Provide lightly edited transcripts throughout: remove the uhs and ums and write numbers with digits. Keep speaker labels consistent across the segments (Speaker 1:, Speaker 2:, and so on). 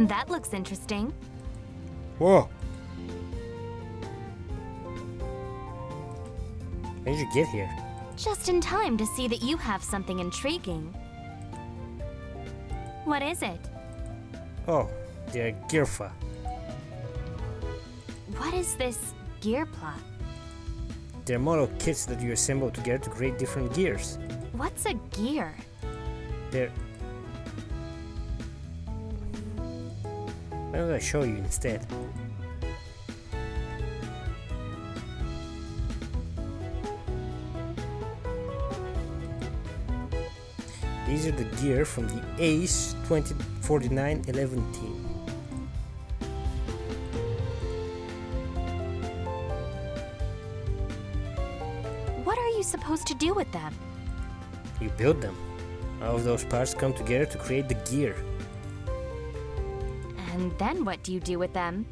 Speaker 1: That looks interesting.
Speaker 2: Whoa! How did you get here?
Speaker 1: Just in time to see that you have something intriguing. What is it?
Speaker 2: Oh, they're Girfa.
Speaker 1: What is this gear plot?
Speaker 2: They're model kits that you assemble together to create different gears.
Speaker 1: What's a gear?
Speaker 2: They're... Why don't I show you instead? These are the gear from the ACE 2049-11 team.
Speaker 1: What are you supposed to do with them?
Speaker 2: You build them. All of those parts come together to create the gear.
Speaker 1: And then what do you do with them?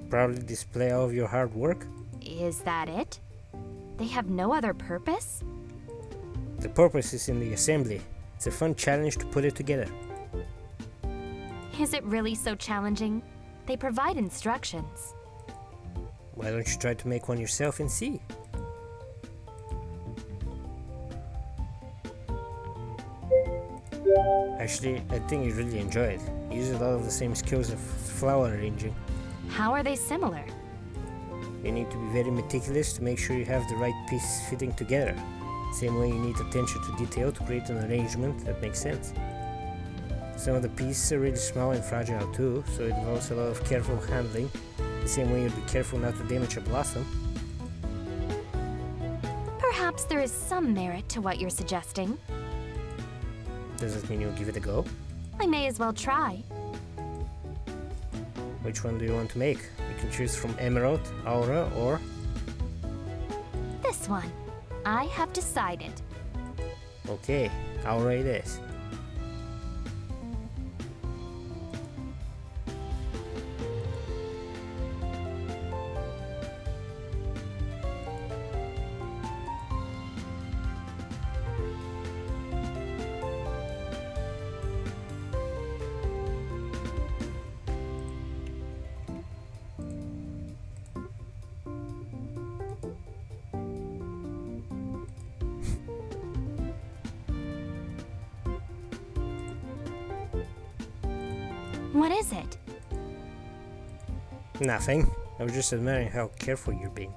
Speaker 2: Proudly display all of your hard work.
Speaker 1: Is that it? They have no other purpose?
Speaker 2: The purpose is in the assembly. It's a fun challenge to put it together.
Speaker 1: Is it really so challenging? They provide instructions.
Speaker 2: Why don't you try to make one yourself and see? Actually, I think you really enjoy it. You use a lot of the same skills of flower arranging.
Speaker 1: How are they similar?
Speaker 2: You need to be very meticulous to make sure you have the right pieces fitting together. Same way you need attention to detail to create an arrangement that makes sense. Some of the pieces are really small and fragile too, so it involves a lot of careful handling. The same way you'd be careful not to damage a blossom.
Speaker 1: Perhaps there is some merit to what you're suggesting.
Speaker 2: Does that mean you'll give it a go?
Speaker 1: I may as well try.
Speaker 2: Which one do you want to make? You can choose from Emerald, Aura, or...
Speaker 1: This one. I have decided.
Speaker 2: Okay, Aura it is.
Speaker 1: What is it?
Speaker 2: Nothing. I was just admiring how careful you're being.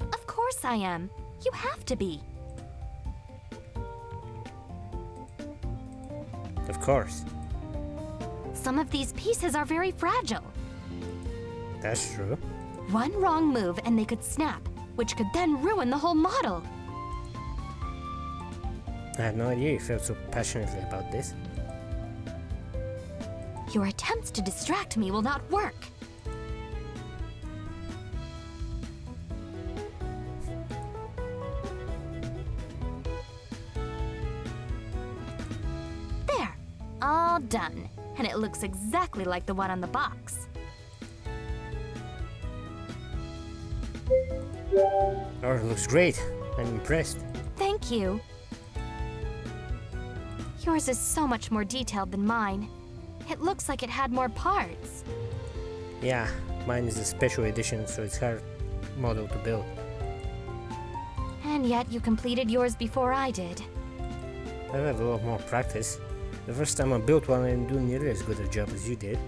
Speaker 1: Of course I am. You have to be.
Speaker 2: Of course.
Speaker 1: Some of these pieces are very fragile.
Speaker 2: That's true.
Speaker 1: One wrong move and they could snap, which could then ruin the whole model.
Speaker 2: I had no idea you felt so passionately about this.
Speaker 1: Your attempts to distract me will not work. There, all done. And it looks exactly like the one on the box.
Speaker 2: Oh, it looks great. I'm impressed.
Speaker 1: Thank you. Yours is so much more detailed than mine. It looks like it had more parts.
Speaker 2: Yeah, mine is a special edition, so it's hard model to build.
Speaker 1: And yet you completed yours before I did.
Speaker 2: I have a lot more practice. The first time I built one, I didn't do nearly as good a job as you did.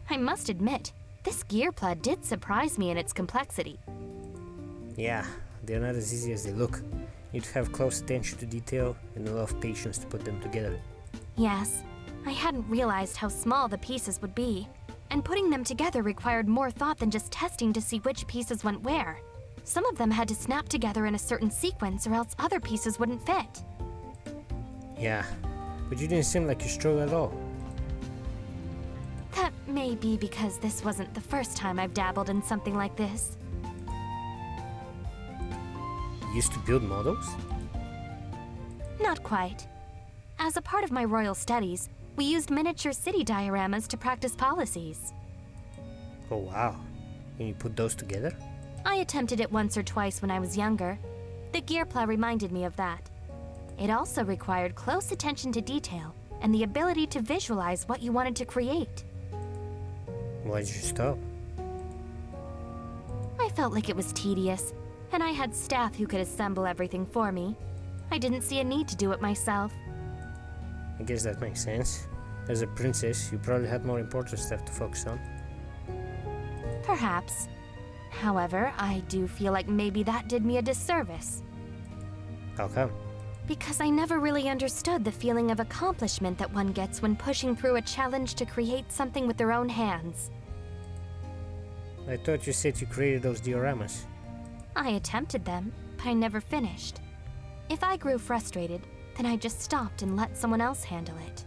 Speaker 1: I must admit, this gear plaid did surprise me in its complexity.
Speaker 2: Yeah, they're not as easy as they look. You need to have close attention to detail and a lot of patience to put them together.
Speaker 1: Yes, I hadn't realized how small the pieces would be. And putting them together required more thought than just testing to see which pieces went where. Some of them had to snap together in a certain sequence or else other pieces wouldn't fit.
Speaker 2: Yeah, but you didn't seem like you struggled at all.
Speaker 1: That may be because this wasn't the first time I've dabbled in something like this.
Speaker 2: You used to build models?
Speaker 1: Not quite. As a part of my royal studies, we used miniature city dioramas to practice policies.
Speaker 2: Oh wow. And you put those together?
Speaker 1: I attempted it once or twice when I was younger. The gearplow reminded me of that. It also required close attention to detail and the ability to visualize what you wanted to create.
Speaker 2: Why did you stop?
Speaker 1: I felt like it was tedious, and I had staff who could assemble everything for me. I didn't see a need to do it myself.
Speaker 2: I guess that makes sense. As a princess, you probably had more important stuff to focus on.
Speaker 1: Perhaps. However, I do feel like maybe that did me a disservice.
Speaker 2: How come?
Speaker 1: Because I never really understood the feeling of accomplishment that one gets when pushing through a challenge to create something with their own hands.
Speaker 2: I thought you said you created those dioramas.
Speaker 1: I attempted them, but I never finished. If I grew frustrated, then I just stopped and let someone else handle it.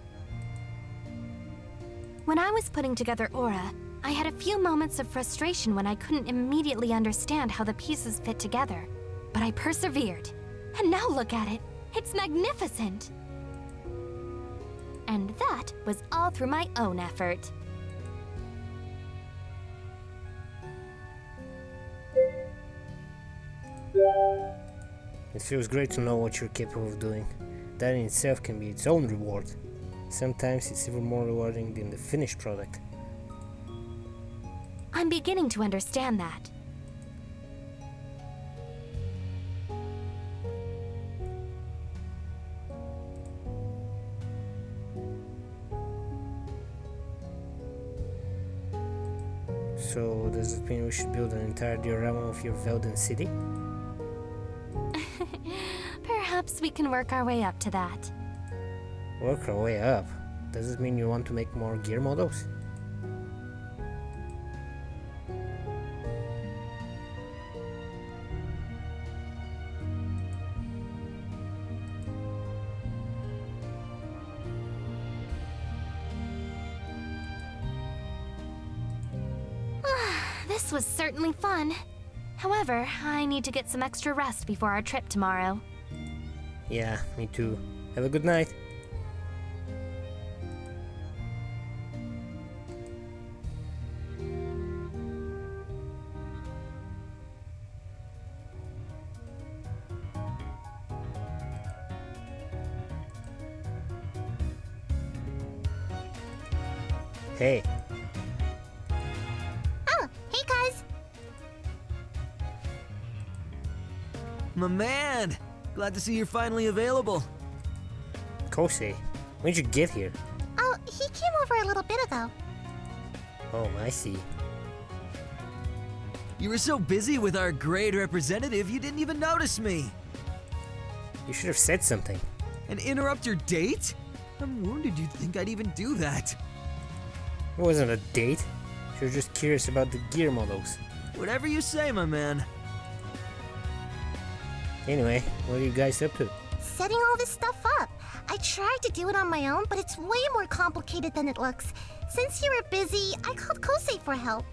Speaker 1: When I was putting together Aura, I had a few moments of frustration when I couldn't immediately understand how the pieces fit together. But I persevered. And now look at it. It's magnificent. And that was all through my own effort.
Speaker 2: It feels great to know what you're capable of doing. That in itself can be its own reward. Sometimes it's even more rewarding than the finished product.
Speaker 1: I'm beginning to understand that.
Speaker 2: So, does it mean we should build an entire diorama of your Velden city?
Speaker 1: Perhaps we can work our way up to that.
Speaker 2: Work our way up? Does it mean you want to make more gear models?
Speaker 1: This was certainly fun. However, I need to get some extra rest before our trip tomorrow.
Speaker 2: Yeah, me too. Have a good night. Hey.
Speaker 3: Oh, hey guys!
Speaker 4: My man! Glad to see you're finally available.
Speaker 2: Kosei, when did you get here?
Speaker 3: Oh, he came over a little bit ago.
Speaker 2: Oh, I see.
Speaker 4: You were so busy with our great representative, you didn't even notice me.
Speaker 2: You should have said something.
Speaker 4: And interrupt your date? I'm wounded you'd think I'd even do that.
Speaker 2: It wasn't a date. She was just curious about the gear models.
Speaker 4: Whatever you say, my man.
Speaker 2: Anyway, what are you guys up to?
Speaker 3: Setting all this stuff up. I tried to do it on my own, but it's way more complicated than it looks. Since you were busy, I called Kosei for help.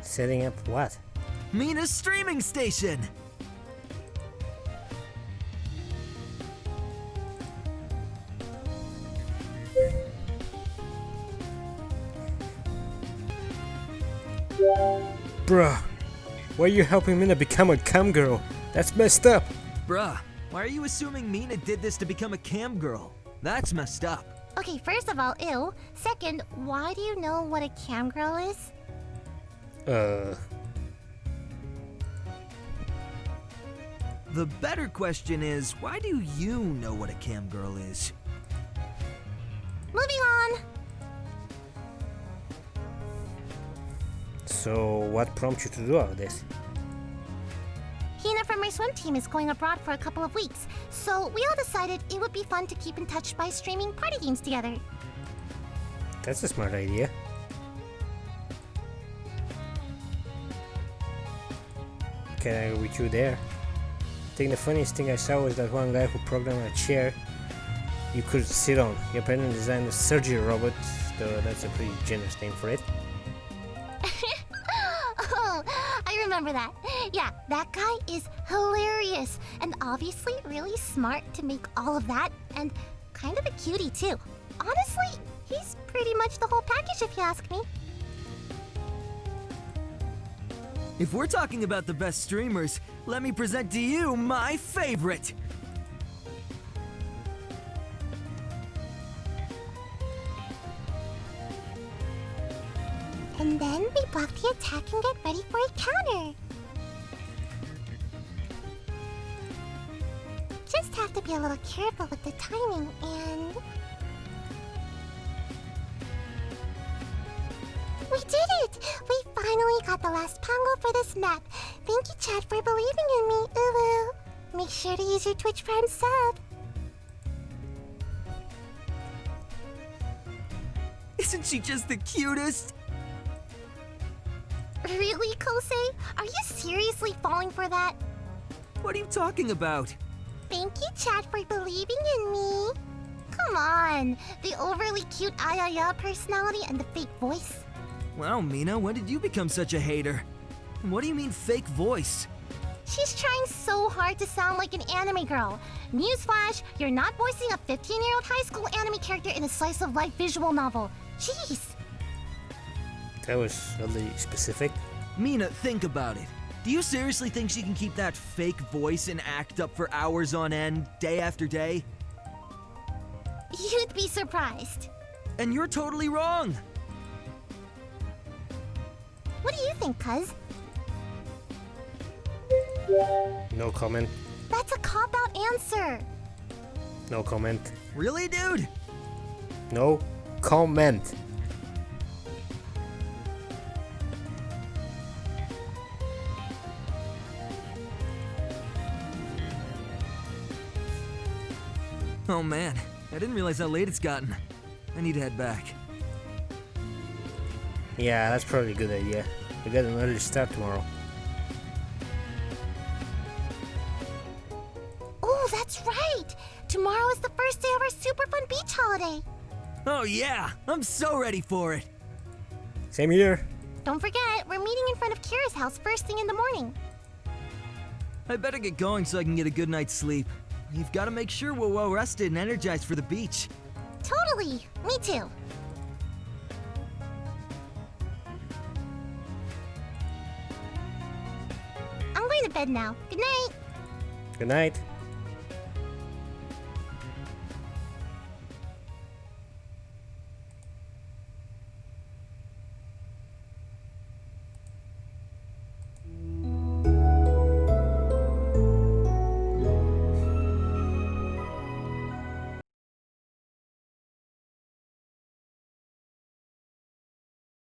Speaker 2: Setting up what?
Speaker 4: Mina's streaming station!
Speaker 2: Bruh, why are you helping Mina become a cam girl? That's messed up.
Speaker 4: Bruh, why are you assuming Mina did this to become a cam girl? That's messed up.
Speaker 3: Okay, first of all, ew. Second, why do you know what a cam girl is?
Speaker 4: The better question is, why do you know what a cam girl is?
Speaker 3: Moving on!
Speaker 2: So, what prompted you to do all this?
Speaker 3: Hina from my swim team is going abroad for a couple of weeks, so we all decided it would be fun to keep in touch by streaming party games together.
Speaker 2: That's a smart idea. Can I go with you there? I think the funniest thing I saw was that one guy who programmed a chair you could sit on. Your parent designed a surgery robot, though that's a pretty generous name for it.
Speaker 3: Oh, I remember that. Yeah, that guy is hilarious and obviously really smart to make all of that, and kind of a cutie too. Honestly, he's pretty much the whole package if you ask me.
Speaker 4: If we're talking about the best streamers, let me present to you my favorite.
Speaker 3: And then we block the attack and get ready for a counter. Just have to be a little careful with the timing and... We did it! We finally got the last Pongo for this map. Thank you, Chad, for believing in me. Uwu. Make sure to use your Twitch Prime sub.
Speaker 4: Isn't she just the cutest?
Speaker 3: Really, Kosei? Are you seriously falling for that?
Speaker 4: What are you talking about?
Speaker 3: Thank you, Chad, for believing in me. Come on. The overly cute Ayaya personality and the fake voice.
Speaker 4: Wow, Mina, when did you become such a hater? What do you mean fake voice?
Speaker 3: She's trying so hard to sound like an anime girl. Newsflash, you're not voicing a 15-year-old high school anime character in a slice-of-life visual novel. Jeez.
Speaker 2: That was oddly specific.
Speaker 4: Mina, think about it. Do you seriously think she can keep that fake voice and act up for hours on end, day after day?
Speaker 3: You'd be surprised.
Speaker 4: And you're totally wrong.
Speaker 3: What do you think, cuz?
Speaker 2: No comment.
Speaker 3: That's a cop-out answer.
Speaker 2: No comment.
Speaker 4: Really, dude?
Speaker 2: No comment.
Speaker 4: Oh man, I didn't realize how late it's gotten. I need to head back.
Speaker 2: Yeah, that's probably a good idea. We got an early start tomorrow.
Speaker 3: Oh, that's right. Tomorrow is the first day of our super fun beach holiday.
Speaker 4: Oh yeah, I'm so ready for it.
Speaker 2: Same here.
Speaker 3: Don't forget, we're meeting in front of Kira's house first thing in the morning.
Speaker 4: I better get going so I can get a good night's sleep. You've got to make sure we're well rested and energized for the beach.
Speaker 3: Totally. Me too. I'm going to bed now. Good night.
Speaker 2: Good night.